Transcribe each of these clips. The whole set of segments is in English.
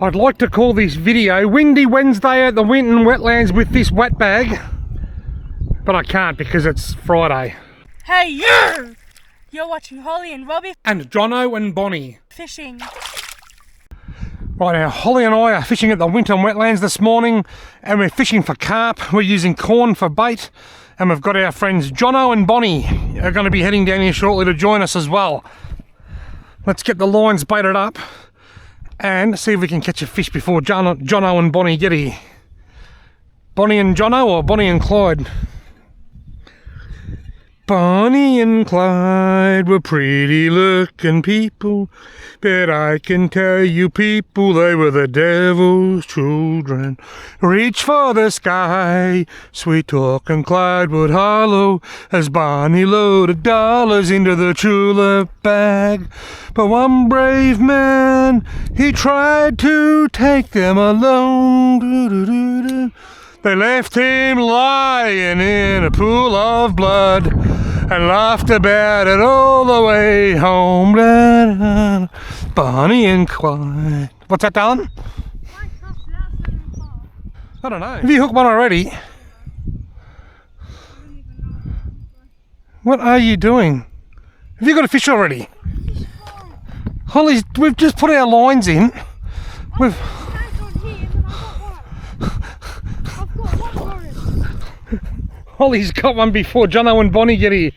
I'd like to call this video Windy Wednesday at the Winton Wetlands with this wet bag, but I can't because it's Friday. Hey you! You're watching Holly and Robbie And Jono and Bonnie fishing. Right now, Holly and I are fishing at the Winton Wetlands this morning, and we're fishing for carp. We're using corn for bait, and we've got our friends Jono and Bonnie are going to be heading down here shortly to join us as well. Let's get the lines baited up and see if we can catch a fish before Jono and Bonnie get here. Bonnie and Jono or Bonnie and Clyde? Bonnie and Clyde were pretty looking people, but I can tell you people they were the devil's children. Reach for the sky, sweet talking Clyde would hollow as Bonnie loaded dollars into the tulip bag. But one brave man, he tried to take them alone. Doo-doo-doo-doo. They left him lying in a pool of blood and laughed about it all the way home. Bonnie and Clyde. What's that, darling? I don't know. Have you hooked one already? What are you doing? Have you got a fish already? Holly, we've just put our lines in. We've... Holly's got one before Jono and Bonnie get here.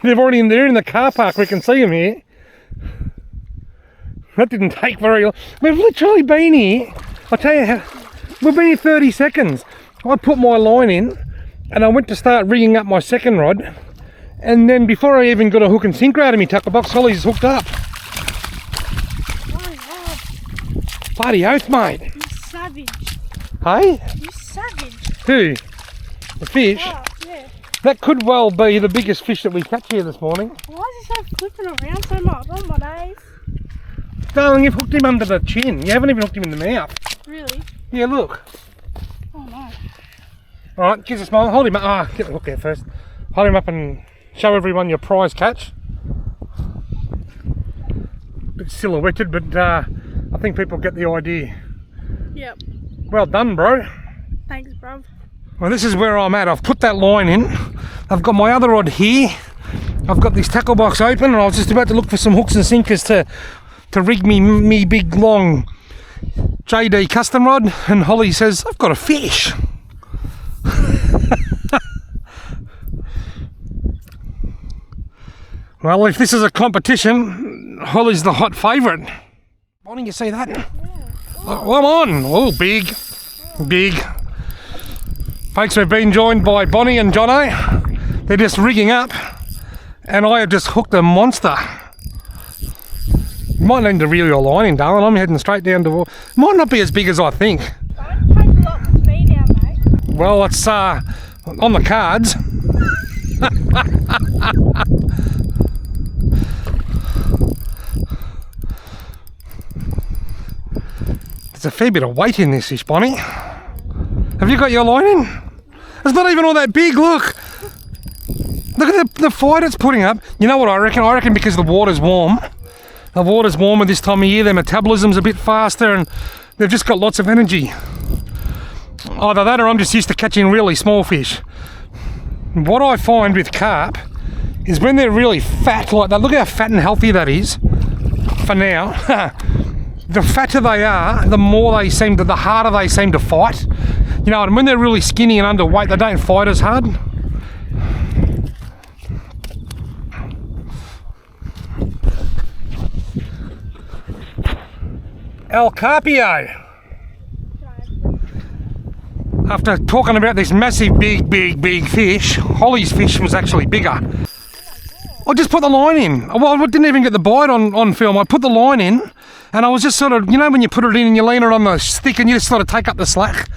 They're already in there in the car park. We can see them here. That didn't take very long. We've literally been here. I'll tell you how. We've been here 30 seconds. I put my line in and I went to start rigging up my second rod. And then before I even got a hook and sinker out of me tucker box, Holly's hooked up. Bloody oath, mate. You savage. Hey? You savage. Who? The fish? Oh, yeah. That could well be the biggest fish that we catch here this morning. Why is he so flipping around so much? Oh my days. Darling, you've hooked him under the chin. You haven't even hooked him in the mouth. Really? Yeah, look. Oh no. Alright, give us a smile. Hold him up. Ah, get the hook out first. Hold him up and show everyone your prize catch. Bit silhouetted, but I think people get the idea. Yep. Well done, bro. Thanks, bruv. Well, this is where I'm at. I've put that line in. I've got my other rod here. I've got this tackle box open, and I was just about to look for some hooks and sinkers to rig me big long JD custom rod, and Holly says, I've got a fish. Well, if this is a competition, Holly's the hot favourite. Why don't you see that? Yeah. Oh, come on. Oh, big. Big. Folks, we've been joined by Bonnie and Jono. They're just rigging up, and I have just hooked a monster. You might need to reel your line in, darling. I'm heading straight down to... Might not be as big as I think. Don't take a lot to speed down, mate. Well, it's on the cards. There's a fair bit of weight in this fish, Bonnie. Have you got your line in? It's not even all that big, look. Look at the fight it's putting up. You know what I reckon? I reckon because the water's warm. The water's warmer this time of year, their metabolism's a bit faster and they've just got lots of energy. Either that or I'm just used to catching really small fish. What I find with carp is when they're really fat like that, look how fat and healthy that is for now. The fatter they are, the harder they seem to fight. You know, and when they're really skinny and underweight, they don't fight as hard. El Carpio. After talking about this massive big fish, Holly's fish was actually bigger. I just put the line in. Well, I didn't even get the bite on film. I put the line in and I was just sort of, you know when you put it in and you lean it on the stick and you just sort of take up the slack?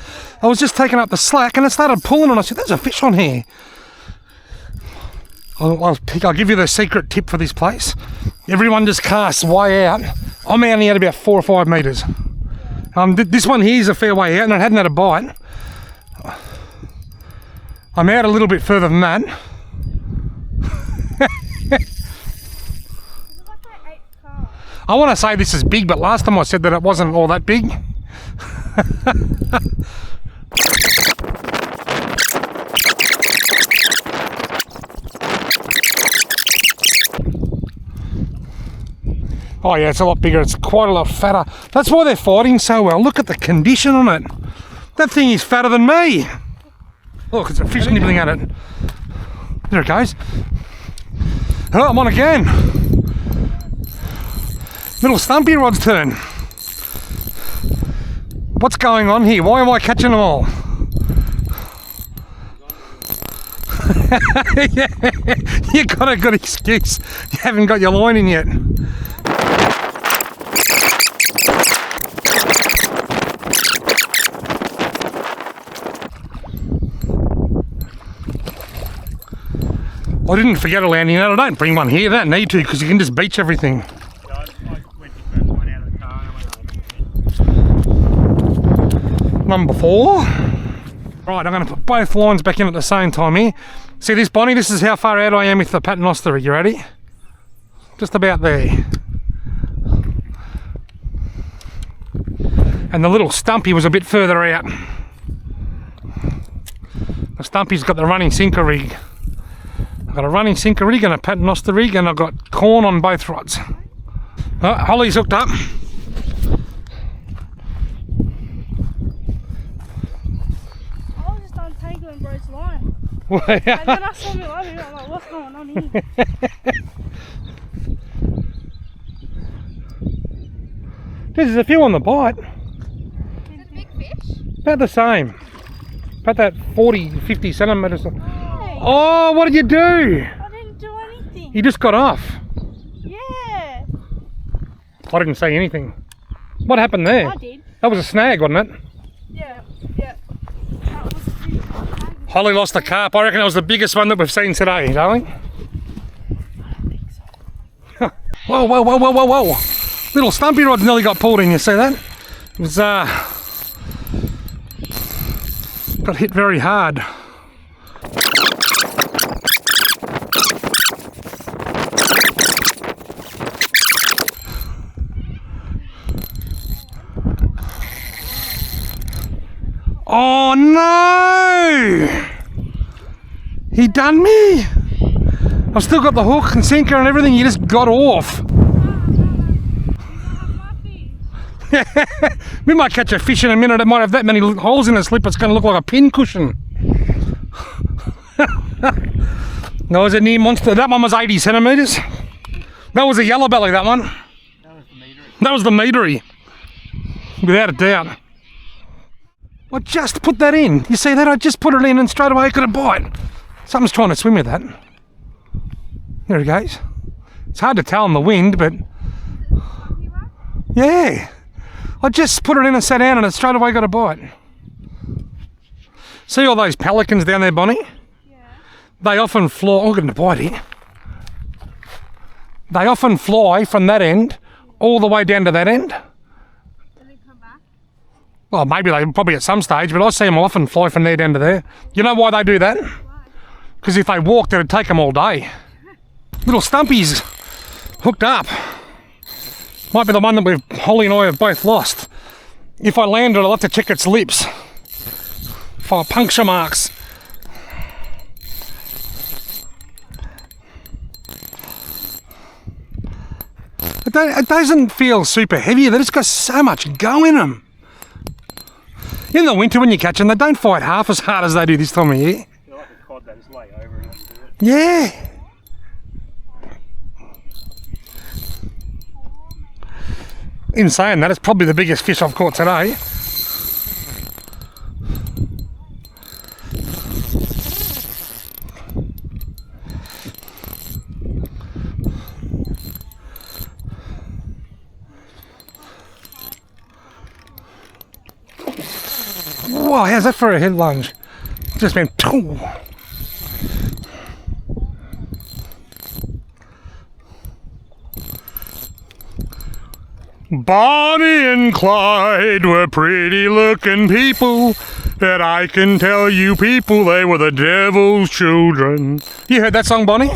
I was just taking up the slack and it started pulling and I said, there's a fish on here. I'll give you the secret tip for this place. Everyone just casts way out. I'm only at about 4 or 5 metres. This one here is a fair way out and it hadn't had a bite. I'm out a little bit further than that. I want to say this is big, but last time I said that it wasn't all that big. Oh yeah, it's a lot bigger. It's quite a lot fatter. That's why they're fighting so well. Look at the condition on it. That thing is fatter than me. Look, it's a fish nibbling at it. There it goes. Oh, I'm on again. Little Stumpy Rod's turn. What's going on here? Why am I catching them all? Yeah, you got a good excuse. You haven't got your line in yet. I didn't forget a landing net. I don't bring one here. I don't need to because you can just beach everything. Number 4. Right, I'm going to put both lines back in at the same time here. See this, Bonnie? This is how far out I am with the paternoster. You ready? Just about there. And the little Stumpy was a bit further out. The Stumpy's got the running sinker rig. I've got a running sinker rig and a paternoster rig, and I've got corn on both rods. Oh, Holly's hooked up. I was just untangling bro's line. And then I saw me line, I'm like, what's going on here? There's a few on the bite. Is it a big fish? About the same. About that 40, 50 centimetres. Hey. Oh, what did you do? I didn't do anything. You just got off. Yeah. I didn't say anything. What happened there? I did. That was a snag, wasn't it? Yeah. That was a big one. Holly lost a carp. I reckon that was the biggest one that we've seen today, darling. I don't think so. Whoa, whoa, whoa, whoa, whoa, whoa. Little Stumpy Rod's nearly got pulled in, you see that? It was, got hit very hard. Oh no! He done me! I've still got the hook and sinker and everything, you just got off. We might catch a fish in a minute. It might have that many holes in the slip, it's going to look like a pin cushion. No, was a near monster. That one was 80 centimetres. That was a yellow belly, that one. That was the metery. That was the metery. Without a doubt. I just put that in. You see that? I just put it in and straight away it got a bite. Something's trying to swim with that. There it goes. It's hard to tell in the wind, but... Yeah. I just put it in and sat down and it straight away got a bite. See all those pelicans down there, Bonnie? Yeah. They often fly... Oh, I'm getting a bite here. They often fly from that end all the way down to that end. Did they come back? Well, maybe they probably at some stage, but I see them often fly from there down to there. You know why they do that? Because if they walked, it'd take them all day. Little Stumpy's hooked up. Might be the one that Holly and I have both lost. If I land it, I'll have to check its lips for puncture marks. It doesn't feel super heavy. They just got so much go in them. In the winter when you catch them, they don't fight half as hard as they do this time of year. They're like a cod that just lay over and do it. Yeah. In saying that, it's probably the biggest fish I've caught today. Wow, how's that for a head lunge? Just went... Bonnie and Clyde were pretty looking people, and I can tell you people they were the devil's children. You heard that song, Bonnie?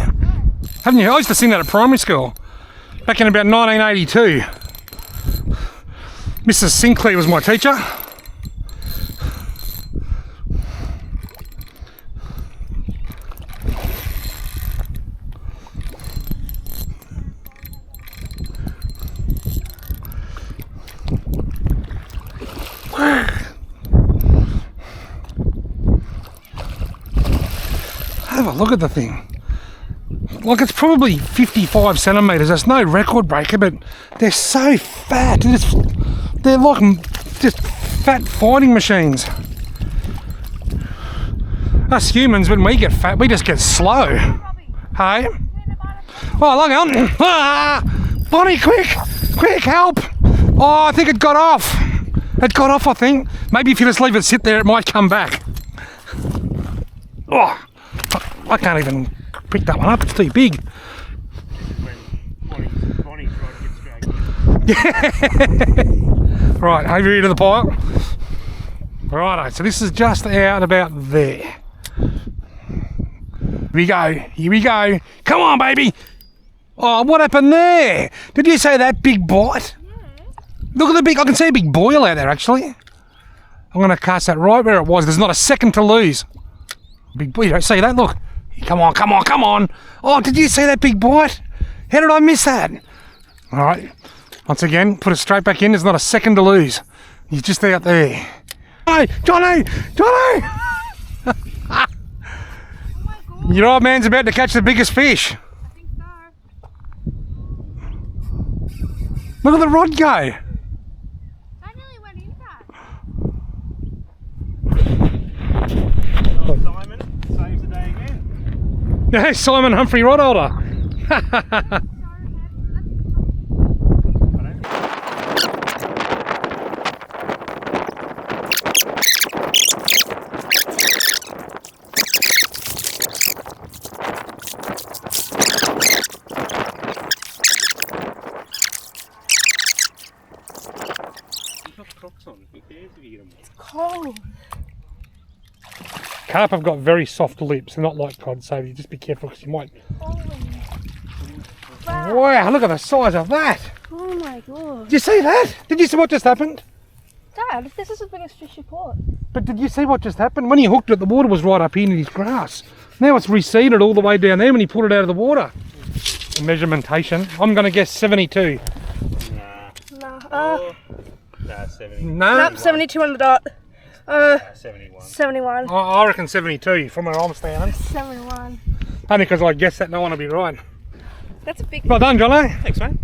Haven't you? I used to sing that at primary school. back in about 1982. Mrs. Sinclair was my teacher. Have a look at the thing. Like, it's probably 55 centimetres. That's no record breaker, but they're so fat. They're like just fat fighting machines. Us humans, when we get fat, we just get slow. Hey? Oh, look on. Ah! Bonnie, quick! Quick, help! Oh, I think it got off. It got off, I think. Maybe if you just leave it sit there, it might come back. Oh, I can't even pick that one up. It's too big. Bonnie's trying to get straight. Right, over here to the pile. Righto, so this is just out about there. Here we go, here we go. Come on, baby. Oh, what happened there? Did you say that big bite? Yeah. Look at the big, I can see a big boil out there actually. I'm going to cast that right where it was. There's not a second to lose. Big boy, you don't see that? Look. Come on, come on, come on. Oh, did you see that big bite? How did I miss that? All right, once again, put it straight back in. There's not a second to lose. He's just out there. Hey, Jono! Jono! Oh my god. Your old man's about to catch the biggest fish. I think so. Look at the rod go. I nearly went in that. Simon saves the day again. Hey, Simon Humphrey rod holder. Cold. Carp have got very soft lips. They're not like cod, so you just be careful because you might... Wow. Wow, look at the size of that. Oh my god. Did you see that? Did you see what just happened? Dad, this is the biggest fish you caught. But did you see what just happened? When he hooked it, the water was right up here in his grass. Now it's receded all the way down there when he pulled it out of the water. Measurementation. I'm going to guess 72. Nah. Nah. Nah, 70. No. Nope, 72 on the dot. 71. 71. I reckon 72 from where I'm standing. 71. Only because I guessed that no one will be right. That's a big Well done, Jono. Thanks, mate.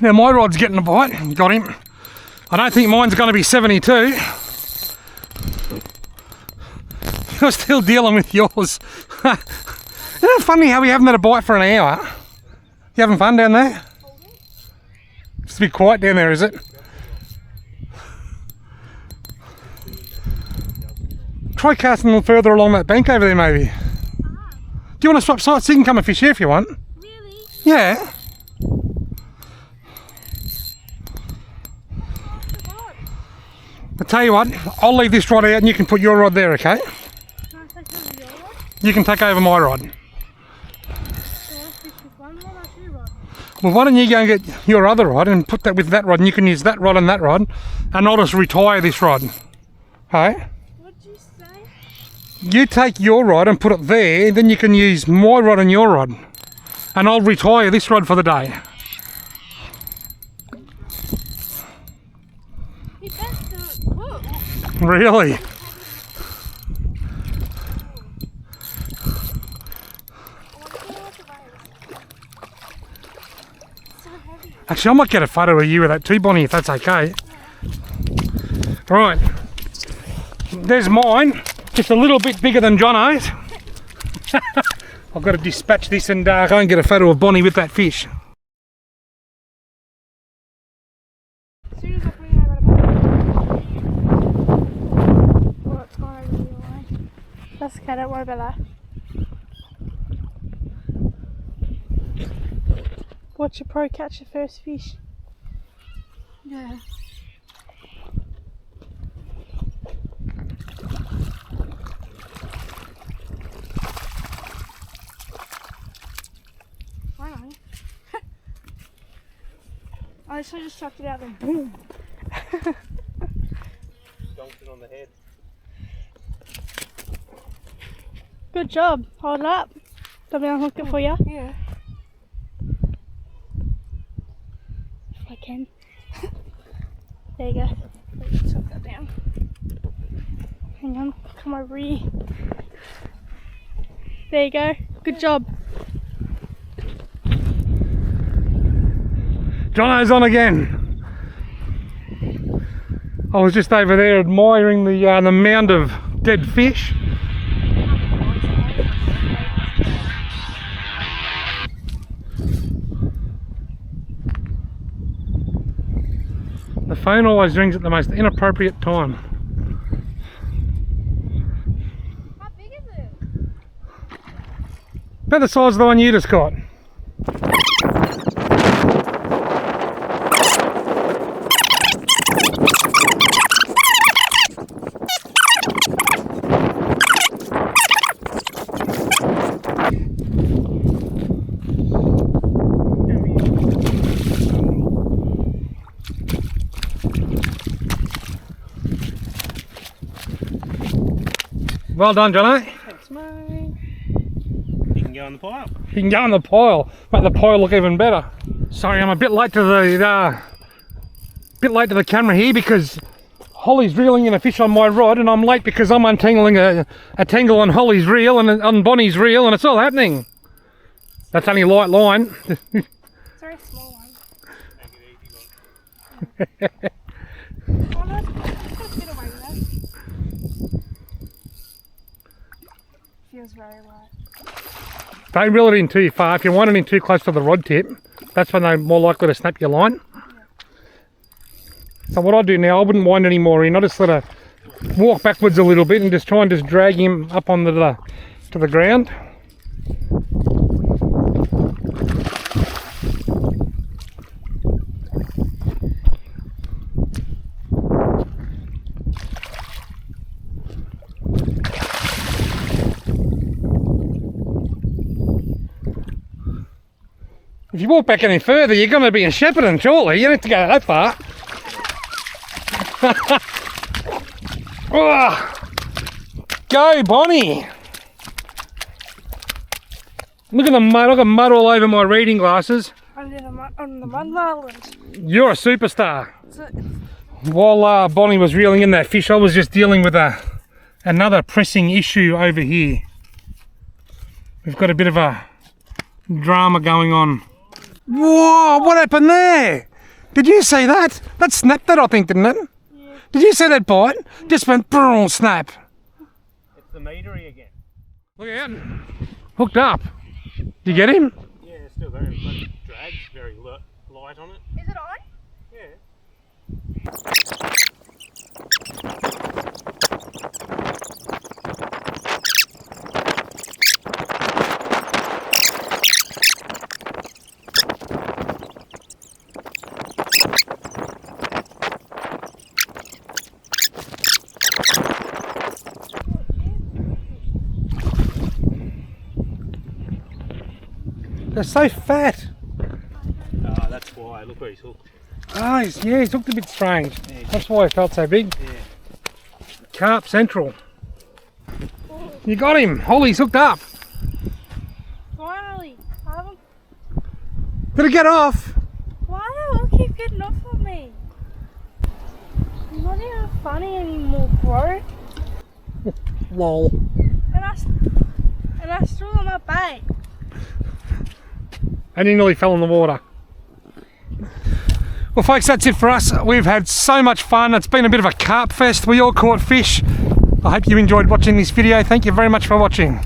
Now my rod's getting a bite. Got him. I don't think mine's going to be 72. You're still dealing with yours. Isn't it funny how we haven't had a bite for an hour? You having fun down there? It's a bit quiet down there, is it? Try casting a little further along that bank over there, maybe. Do you want to swap sides so you can come and fish here if you want? Really? Yeah. I'll tell you what, I'll leave this rod out and you can put your rod there, okay? Can I take over your rod? You can take over my rod. So let's fish with one rod or two rods? Well, why don't you go and get your other rod and put that with that rod, and you can use that rod and that rod, and I'll just retire this rod. Hey? What did you say? You take your rod and put it there, then you can use my rod and your rod. And I'll retire this rod for the day. You best do it quick. Really? Actually, I might get a photo of you with that too, Bonnie, if that's okay. Right. There's mine. Just a little bit bigger than Jono's. I've got to dispatch this and go and get a photo of Bonnie with that fish. As soon as I put it over the boat. Well, it's gone over the line. That's okay, don't worry about that. Watch your pro catch your first fish. Yeah. I just chucked it out and boom. Dunked it on the head. Good job. Hold it up. Let me unhook it for you. Yeah. If I can. There you go. Let me chuck that down. Hang on. Come over here. There you go. Good job. Jono's on again. I was just over there admiring the mound of dead fish. The phone always rings at the most inappropriate time. How big is it? About the size of the one you just got. Well done, Jono. Thanks, mate. You can go in the pile. You can go in the pile, make the pile look even better. Sorry, I'm a bit late to the camera here because Holly's reeling in a fish on my rod, and I'm late because I'm untangling a tangle on Holly's reel and on Bonnie's reel, and it's all happening. That's only light line. It's a very small one. Make it easy, look. Oh no, it's got a bit away with that. Feels very light. Don't reel it in too far. If you want it in too close to the rod tip, that's when they're more likely to snap your line. So what I do now, I wouldn't wind any more in. I just sort of walk backwards a little bit and just try and just drag him up onto to the ground. If you walk back any further, you're going to be in Shepparton, surely. You don't have to go that far. Go, Bonnie! Look at the mud. I've got mud all over my reading glasses. On the mud island. You're a superstar. So, While Bonnie was reeling in that fish, I was just dealing with another pressing issue over here. We've got a bit of a drama going on. Whoa, what happened there? Did you see that? That snapped that, I think, didn't it? yeah. Did you see that bite? Just went boom, snap. It's the meatery again. Look out. Hooked up. Did you get him? Yeah, it's still there, but it drags very light on it. Is it on? Yeah. They're so fat. Ah, that's why. Look where he's hooked. Oh, he's hooked a bit strange. Yeah. That's why it felt so big. Yeah. Carp Central. You got him. Holly's hooked up. Finally. I haven't. Did it get off? Why do they all keep getting off on me? I'm not even funny anymore, bro. Lol. And I still on my bait. And he nearly fell in the water. Well folks, that's it for us. We've had so much fun. It's been a bit of a carp fest. We all caught fish. I hope you enjoyed watching this video. Thank you very much for watching.